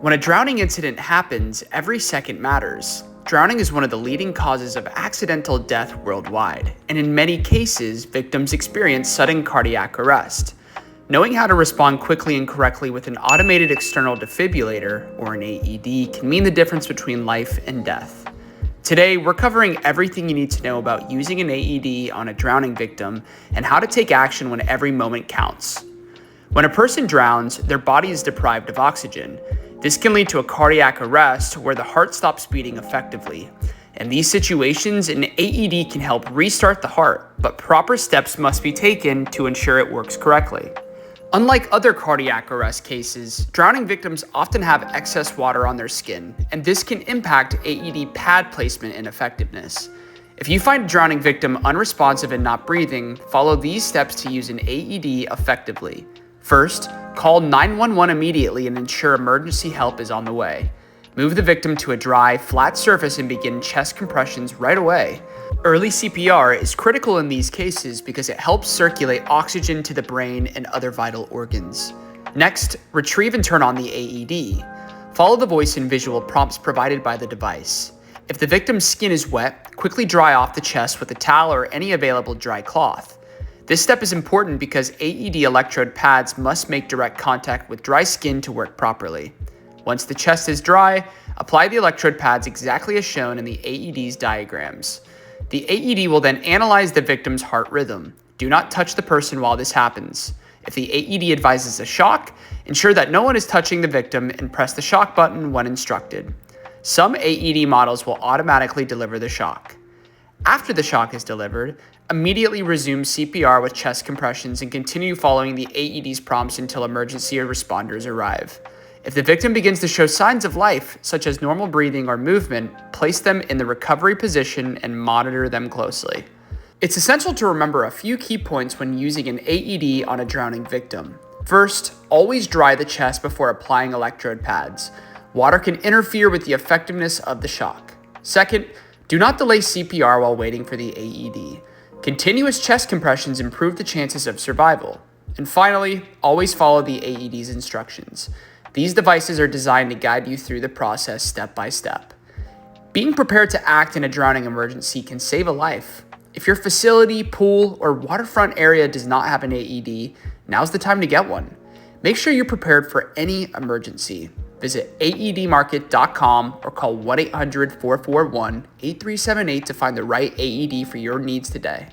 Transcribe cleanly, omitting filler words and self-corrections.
When a drowning incident happens, every second matters. Drowning is one of the leading causes of accidental death worldwide, and in many cases, victims experience sudden cardiac arrest. Knowing how to respond quickly and correctly with an automated external defibrillator, or an AED, can mean the difference between life and death. Today, we're covering everything you need to know about using an AED on a drowning victim and how to take action when every moment counts. When a person drowns, their body is deprived of oxygen. This can lead to a cardiac arrest where the heart stops beating effectively. In these situations, an AED can help restart the heart, but proper steps must be taken to ensure it works correctly. Unlike other cardiac arrest cases, drowning victims often have excess water on their skin, and this can impact AED pad placement and effectiveness. If you find a drowning victim unresponsive and not breathing, follow these steps to use an AED effectively. First, call 911 immediately and ensure emergency help is on the way. Move the victim to a dry, flat surface and begin chest compressions right away. Early CPR is critical in these cases because it helps circulate oxygen to the brain and other vital organs. Next, retrieve and turn on the AED. Follow the voice and visual prompts provided by the device. If the victim's skin is wet, quickly dry off the chest with a towel or any available dry cloth. This step is important because AED electrode pads must make direct contact with dry skin to work properly. Once the chest is dry, apply the electrode pads exactly as shown in the AED's diagrams. The AED will then analyze the victim's heart rhythm. Do not touch the person while this happens. If the AED advises a shock, ensure that no one is touching the victim and press the shock button when instructed. Some AED models will automatically deliver the shock. After the shock is delivered, immediately resume CPR with chest compressions and continue following the AED's prompts until emergency responders arrive. If the victim begins to show signs of life, such as normal breathing or movement, place them in the recovery position and monitor them closely. It's essential to remember a few key points when using an AED on a drowning victim. First, always dry the chest before applying electrode pads. Water can interfere with the effectiveness of the shock. Second, do not delay CPR while waiting for the AED. Continuous chest compressions improve the chances of survival. And finally, always follow the AED's instructions. These devices are designed to guide you through the process step by step. Being prepared to act in a drowning emergency can save a life. If your facility, pool, or waterfront area does not have an AED, now's the time to get one. Make sure you're prepared for any emergency. Visit aedmarket.com or call 1-800-441-8378 to find the right AED for your needs today.